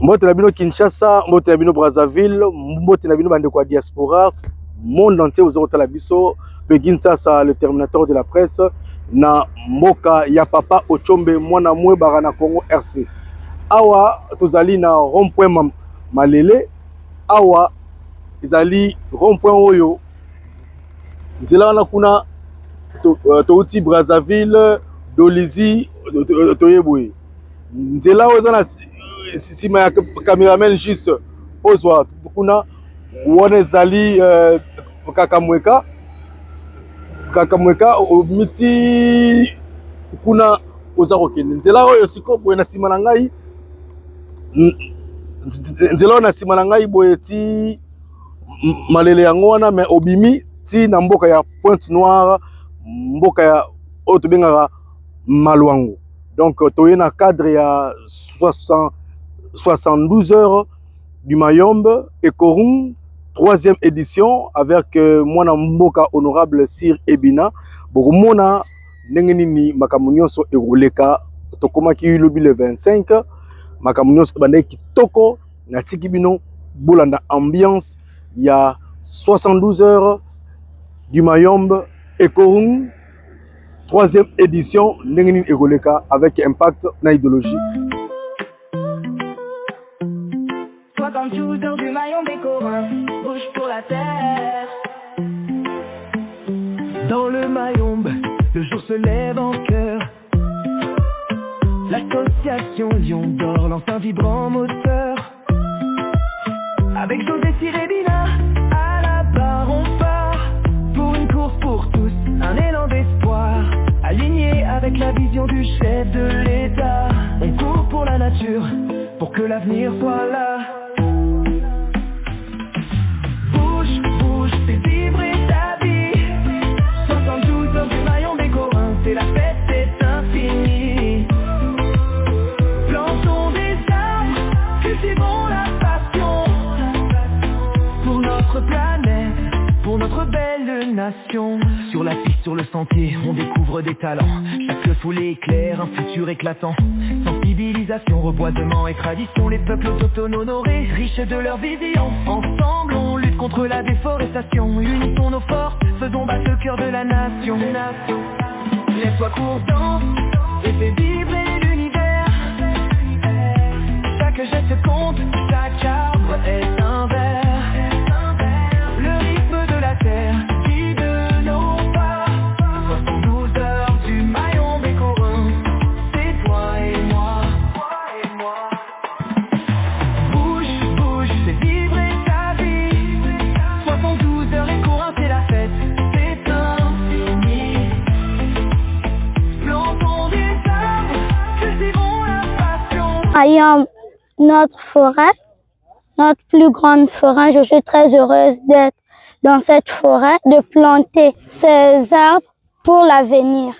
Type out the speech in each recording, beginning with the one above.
Mbote na bino Kinshasa, mbote na bino Brazzaville, mbote na bino bande kwa diaspora, monde entier vous avez la biso, Kinshasa le terminateur de la presse, na mboka ya papa Ochombe mwana mwe barana Congo RC. Awa tozali na rond-point Malele, awa izali rond-point oyo nzela na kuna touti Brazzaville, Dolizy, toyeboye. Nzela oza na sima ya cameraman juste ozwa kuna wone zali kakamweka miti kuna oza kokende nzela oyo siko boye na sima na ngai nzela na sima na ngai boye ti Malele yango wana mais obimi ti na mboka ya Pointe Noire, mboka ya oyo tobengaka Malwango. Donc toye na cadre ya 72 heures du Mayombe et Korum, 3e édition avec mwana mboka honorable Sir Ebina. Bokomona ndenge nini makambo nyonso ekoleka tokomaki lobi le 25 makambo nyonso bande kitoko na tiki bino bolanda ambiance ya 72 heures du Mayombe et Korum, 3e édition ndenge nini ekoleka avec impact na idéologie. 72 heures du Mayombe et Korum, bouge pour la terre. Dans le Mayombe, le jour se lève en cœur. L'association Lion d'Or lance un vibrant moteur. Avec José Sirebina, à la barre on part. Pour une course pour tous, un élan d'espoir. Aligné avec la vision du chef de l'État. On court pour la nature, pour que l'avenir soit là. Bouge, bouge, fais vibrer ta vie. 72 heures du Mayombe et Korum, c'est la fête, c'est infini. Plantons des arbres, cultivons la passion. Pour notre planète, pour notre belle nation. Sur la piste, sur le sentier, on découvre des talents. Chaque foulée éclaire un futur éclatant. Sensibilisation, reboisement et tradition. Les peuples autochtones honorés, riches de leur vision. Ensemble, on lutte contre la déforestation. Unissons nos forces, faisons battre le cœur de la nation. Laisse-toi court, danse et fais vibrer l'univers. Chaque geste compte, chaque arbre est un verre. Le rythme de la terre qui de nos pas. 72 heures du Mayombe et Korum, c'est toi et moi. Bouge, bouge, fais vibrer ta vie. 72 heures et Korum, c'est la fête, c'est infini. Plantons des arbres, cultivons la passion. Mayombe, notre forêt, notre plus grande forêt. Je suis très heureuse d'être dans cette forêt, de planter ces arbres pour l'avenir.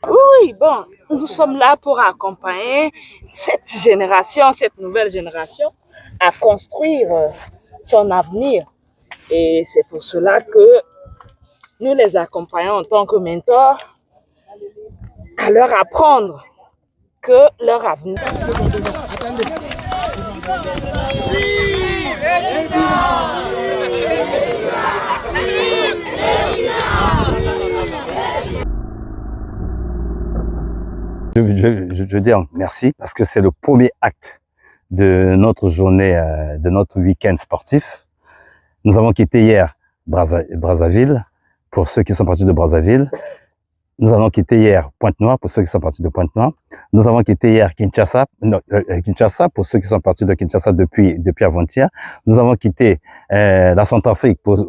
Oui, bon, nous sommes là pour accompagner cette génération, cette nouvelle génération, à construire son avenir. Et c'est pour cela que nous les accompagnons en tant que mentors à leur apprendre que leur avenir. Je veux dire merci parce que c'est le premier acte de notre journée, de notre week-end sportif. Nous avons quitté hier Brazzaville, pour ceux qui sont partis de Brazzaville. Nous avons quitté hier Pointe-Noire, pour ceux qui sont partis de Pointe-Noire. Nous avons quitté hier Kinshasa, pour ceux qui sont partis de Kinshasa depuis avant-hier. Nous avons quitté la Centrafrique pour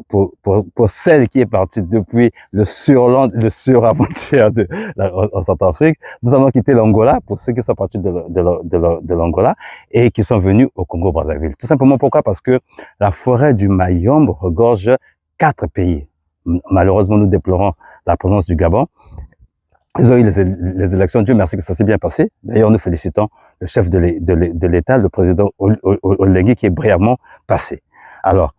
celle qui est partie depuis le sur-avant-hier en Centrafrique. Nous avons quitté l'Angola, pour ceux qui sont partis de l'Angola et qui sont venus au Congo-Brazzaville. Tout simplement pourquoi? Parce que la forêt du Mayombe regorge 4 pays. Malheureusement, nous déplorons la présence du Gabon. Ils ont eu les élections, Dieu merci que ça s'est bien passé. D'ailleurs, nous félicitons le chef de l'État, le président Olengi, qui est brièvement passé. Alors,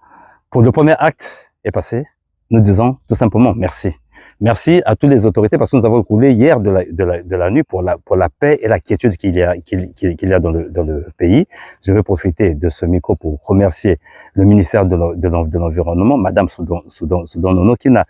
pour le premier acte est passé, nous disons tout simplement merci. Merci à toutes les autorités parce que nous avons écoulé hier de la nuit pour la paix et la quiétude qu'il y a dans le pays. Je vais profiter de ce micro pour remercier le ministère de l'Environnement, Madame Soudan Nono, qui n'a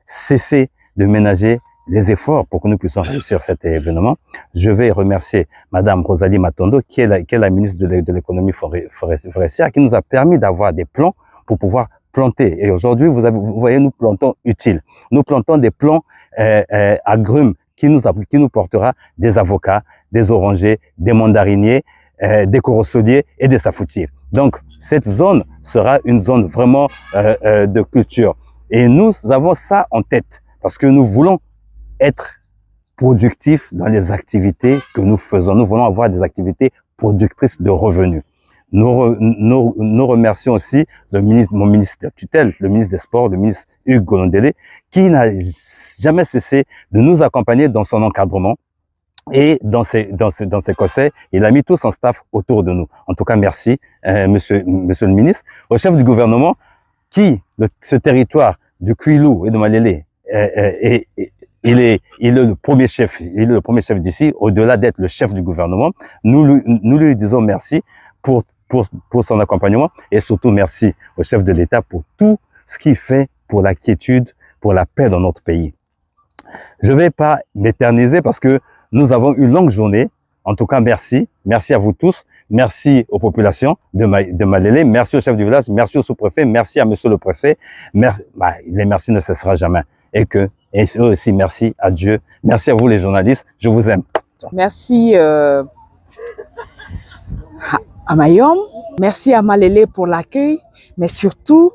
cessé de ménager les efforts pour que nous puissions réussir cet événement. Je vais remercier Madame Rosalie Matondo, qui est la ministre de l'économie forestière, qui nous a permis d'avoir des plans pour pouvoir planter. Et aujourd'hui, vous voyez, nous plantons utile. Nous plantons des plants agrumes qui nous portera des avocats, des orangers, des mandariniers, des corosoliers et des safoutiers. Donc, cette zone sera une zone vraiment de culture. Et nous avons ça en tête parce que nous voulons être productifs dans les activités que nous faisons. Nous voulons avoir des activités productrices de revenus. Nous remercions aussi mon ministre de tutelle, le ministre des Sports, le ministre Hugues Golondele, qui n'a jamais cessé de nous accompagner dans son encadrement et dans ses conseils. Il a mis tout son staff autour de nous. En tout cas, merci, monsieur le ministre. Au chef du gouvernement, ce territoire du Kwilu et de Malélé, il est le premier chef d'ici, au-delà d'être le chef du gouvernement. Nous lui disons merci pour son accompagnement et surtout merci au chef de l'État pour tout ce qu'il fait pour la quiétude, pour la paix dans notre pays. Je ne vais pas m'éterniser parce que nous avons une longue journée. En tout cas, merci. Merci à vous tous. Merci aux populations de Malélé. Merci au chef du village. Merci au sous-préfet. Merci à monsieur le préfet. Merci. Les merci ne cessera jamais. Et aussi merci à Dieu. Merci à vous les journalistes. Je vous aime. Merci à Mayom, merci à Malélé pour l'accueil, mais surtout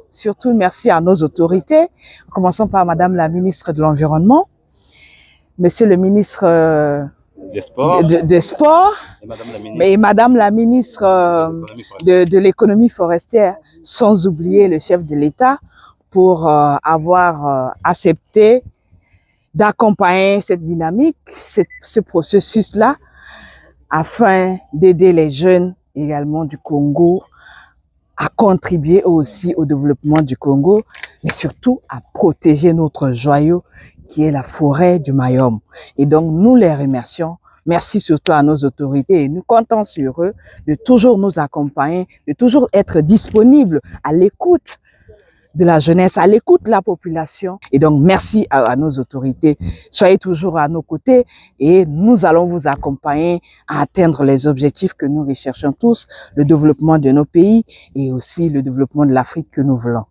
merci à nos autorités. Commençons par Madame la ministre de l'Environnement, Monsieur le ministre des Sports et Madame la ministre de l'économie forestière, sans oublier le chef de l'État pour avoir accepté d'accompagner cette dynamique, ce processus-là, afin d'aider les jeunes également du Congo à contribuer aussi au développement du Congo, mais surtout à protéger notre joyau qui est la forêt du Mayom. Et donc, nous les remercions. Merci surtout à nos autorités et nous comptons sur eux de toujours nous accompagner, de toujours être disponibles à l'écoute de la jeunesse, à l'écoute de la population. Et donc, merci à nos autorités. Soyez toujours à nos côtés et nous allons vous accompagner à atteindre les objectifs que nous recherchons tous, le développement de nos pays et aussi le développement de l'Afrique que nous voulons.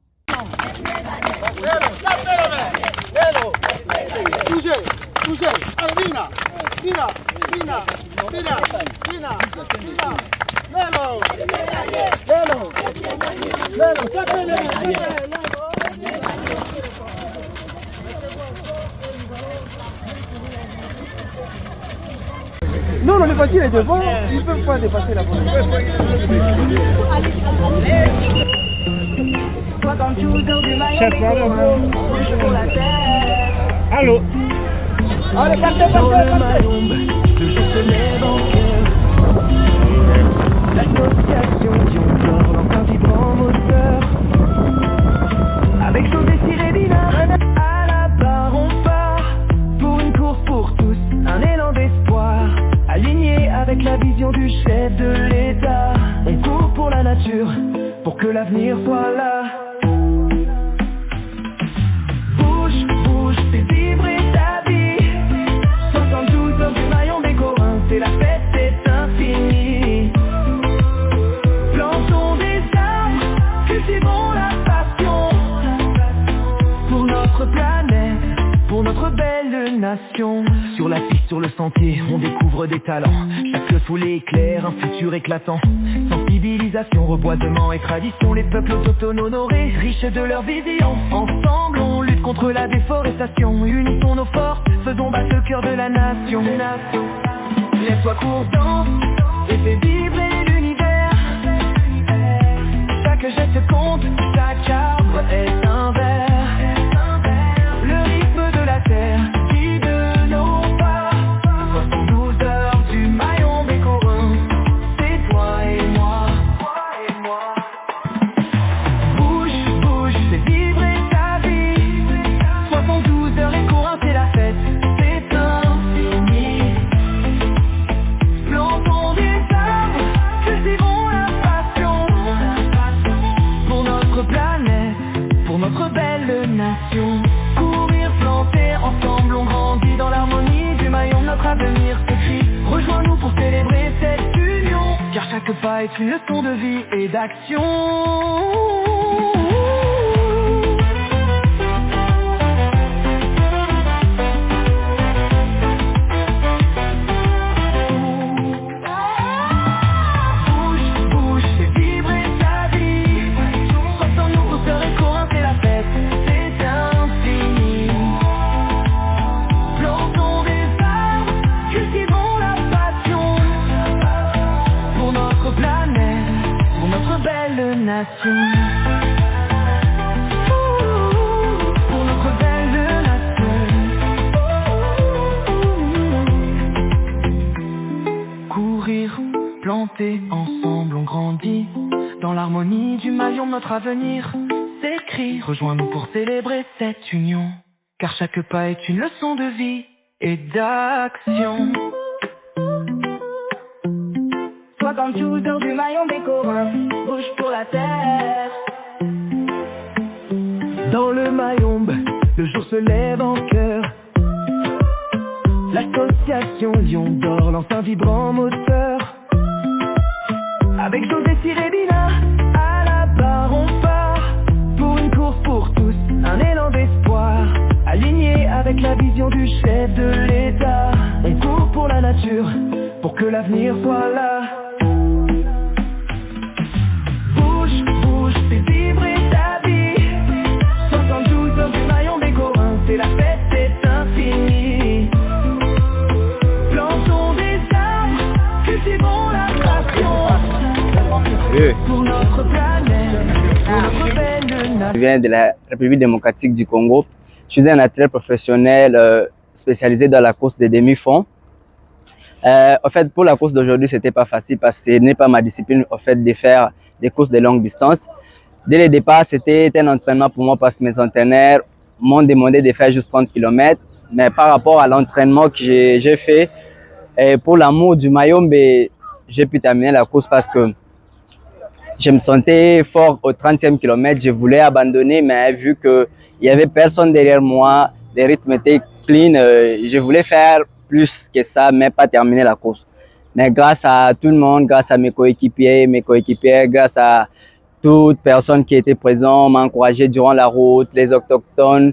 Non, les voitures est devant, ils ne peuvent pas dépasser la voiture. Chef, allô. Allez, partez. Avec chaud et Sirédina, à la barre on part pour une course pour tous, un élan d'espoir, aligné avec la vision du chef de l'État. On court pour la nature, pour que l'avenir soit là. Bouge, bouge, fais vibrer ta vie. 72 heures du maillon des Corins, c'est la fête, c'est infini. Plantons des arbres, cultivons la passion pour notre planète, pour notre belle nation. Sur la piste, sur le sentier, on découvre des talents. Chaque foulée éclaire un futur éclatant. Sensibilisation, reboisement et tradition, les peuples autochtones honorés, riches de leur vision. Ensemble, on lutte contre la déforestation. Unissons nos forces, faisons battre le cœur de la nation. Lève-toi, cours, danse et fais vibrer l'univers. Chaque geste compte, chaque arbre est un verre. Le rythme de la terre guide nos pas. 72 heures du maillon des Corins, c'est toi et moi. Bouge, bouge, fais vibrer ta vie. 72 heures et pas est une leçon de vie et d'action. Pour notre belle nation. Courir, planter, ensemble on grandit. Dans l'harmonie du maillon, notre avenir s'écrit. Rejoins-nous pour célébrer cette union, car chaque pas est une leçon de vie et d'action. Toi comme shooter du maillon des Corins, bouge pour la terre. Dans le Mayombe, le jour se lève en cœur. L'association Lion d'Or lance un vibrant moteur. Avec José Sirébina, à la barre on part. Pour une course pour tous, un élan d'espoir. Aligné avec la vision du chef de l'État. On court pour la nature, pour que l'avenir soit là. Bouge, bouge, fais vibrer ta vie. 72 heures du maillon des Corins, c'est la fête, c'est infini. Plantons des arbres, cultivons la passion. Pour notre planète, pour notre belle nation. Je viens de la République démocratique du Congo. Je suis un athlète professionnel spécialisé dans la course des demi-fonds. En fait, pour la course d'aujourd'hui, c'était pas facile parce que ce n'est pas ma discipline en fait de faire des courses de longue distance. Dès le départ, c'était un entraînement pour moi parce que mes entraîneurs m'ont demandé de faire juste 30 km. Mais par rapport à l'entraînement que j'ai fait, pour l'amour du Mayombe, j'ai pu terminer la course parce que je me sentais fort au 30e kilomètre. Je voulais abandonner, mais vu qu'il n'y avait personne derrière moi, les rythmes étaient clean, je voulais faire plus que ça, mais pas terminer la course. Mais grâce à tout le monde, grâce à mes coéquipiers, grâce à toute personne qui était présente, m'a encouragé durant la route, les autochtones,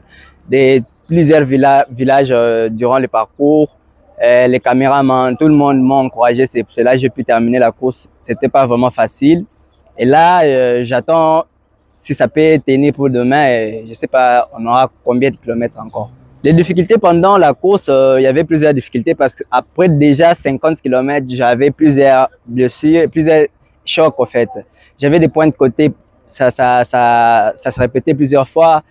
plusieurs villages durant le parcours, les caméramans, tout le monde m'a encouragé. C'est pour cela que j'ai pu terminer la course. C'était pas vraiment facile. Et là, j'attends si ça peut tenir pour demain. Je sais pas, on aura combien de kilomètres encore. Les difficultés pendant la course, il y avait plusieurs difficultés parce qu'après déjà 50 km, j'avais plusieurs blessures, plusieurs chocs en fait. J'avais des points de côté, ça se répétait plusieurs fois.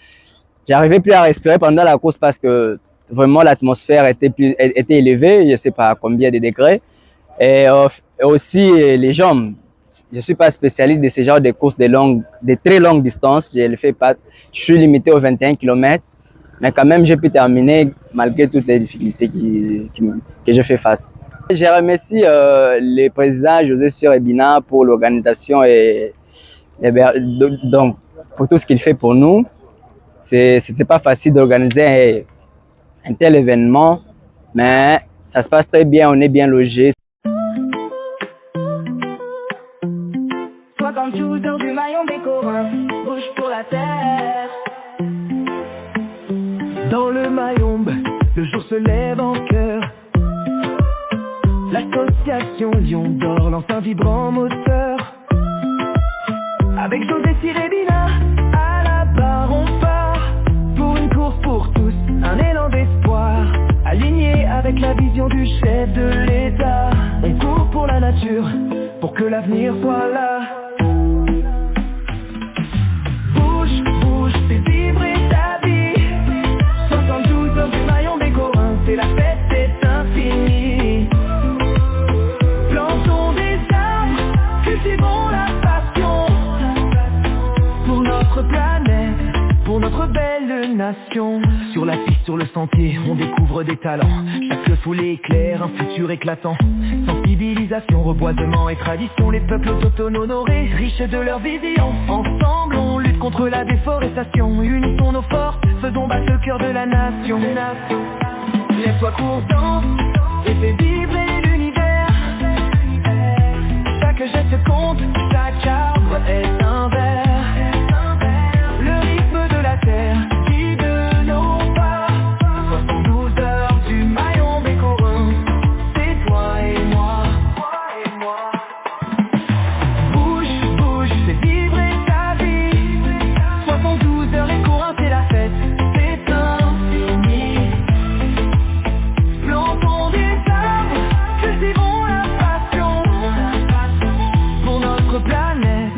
J'arrivais plus à respirer pendant la course parce que vraiment l'atmosphère était élevée, je sais pas combien de degrés. Et aussi les jambes. Je suis pas spécialiste de ce genre de courses de très longues distances. Je le fais pas. Je suis limité aux 21 km. Mais quand même, j'ai pu terminer malgré toutes les difficultés que je fais face. Je remercie le président José Sirébina pour l'organisation et donc pour tout ce qu'il fait pour nous. C'est pas facile d'organiser un tel événement, mais ça se passe très bien, on est bien logé. Toi comme shooter du maillon des Corins, bouge pour la terre. Dans le Mayombe, le jour se lève en cœur. L'association Lion d'Or lance un vibrant moteur. Avec José Sirébina, à la barre on part. Pour une course pour tous, un élan d'espoir. Aligné avec la vision du chef de l'État. On court pour la nature, pour que l'avenir soit là. Bouge, bouge, fais vibrer ta vie. 72 heures du maillon des Corins, c'est la fête, c'est infini. Plantons des arbres, cultivons la passion. Pour notre planète, pour notre belle nation. Sur la piste, sur le sentier, on découvre des talents. Chaque foulée éclaire un futur éclatant. Sensibilisation, reboisement et tradition. Les peuples autochtones honorés, riches de leur vision. Ensemble, on lutte contre la déforestation. Unissons nos forces, faisons battre le cœur de la nation. Lève-toi, cours, danse et fais vibrer l'univers. chaque geste compte, chaque arbre est un vers. Le rythme de la terre qui de nos pas. 72 heures du maillon bécorin, c'est toi et moi. Bouge, bouge, fais vibrer ta vie. 72 heures et courant, c'est la fête, c'est infini. Plantons des arbres, cultivons la passion. Pour notre planète,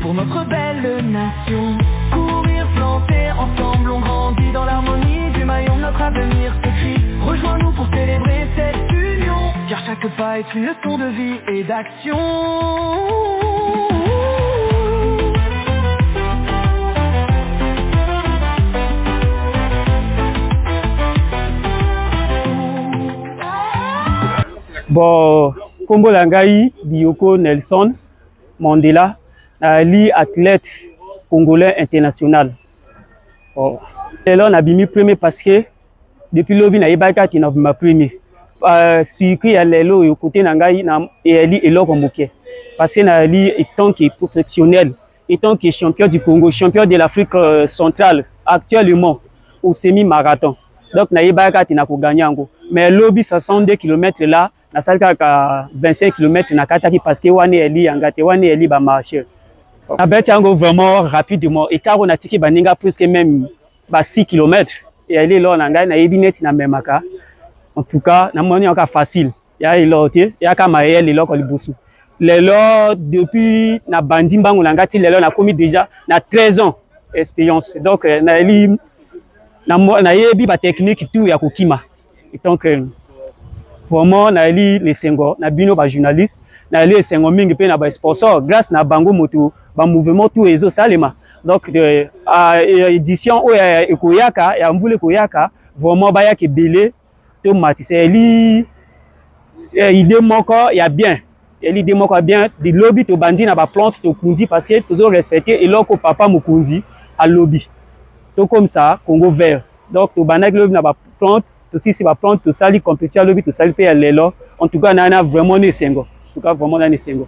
pour notre belle nation. Courir, planter, ensemble on grandit dans l'harmonie du maillon. Notre avenir s'écrit, rejoins-nous pour célébrer cette union. Car chaque pas est une leçon de vie et d'action. Bon, Kombo Langai, Bioko Nelson Mandela, Ali athlète congolais international. Bon. Et là, on a mis premier parce que depuis l'objet, on a eu ma premier. Sucré à l'élo et côté Nangai et Ali et l'or parce que Ali étant qui est professionnel, étant qui est champion du Congo, champion de l'Afrique centrale actuellement au semi-marathon. Donc, on a eu gagné. Mais l'objet 62 km là, na salka ka 25 km na kataki parce que wani eli angate wani eli ba marcher na beti yango vraiment rapidement et car on a tiki baninga presque même ba 6 km et eli là na ngai na yebi na memaka en tout cas na moni encore facile ya ilote ya kama yeli loko libusu lelo depuis na bandi mbangu na ngati lelo na komi déjà na 13 ans expérience donc na eli na yebi ba technique tout ya kokima et donc vraiment na eli les sengo na bino ba journaliste na eli sengo mingi pe na ba sponsor grâce na bango moto ba mouvement tout ezo salema donc édition o ekoyaka ya mvule koyaka vraiment ba ya ke belé to matisse eli idée moko ya bien eli idée moko bien de lobby to bandi na ba plante to kundi parce que toujours respecter eloko papa mokunzi à lobby to comme ça Congo vert donc to banaki lobby na ba plante aussi si va prendre tout ça, les compétitions, le but tout ça, le pays à l'élo. En tout cas, on a vraiment des sengo. En tout cas, vraiment, on a des sengo.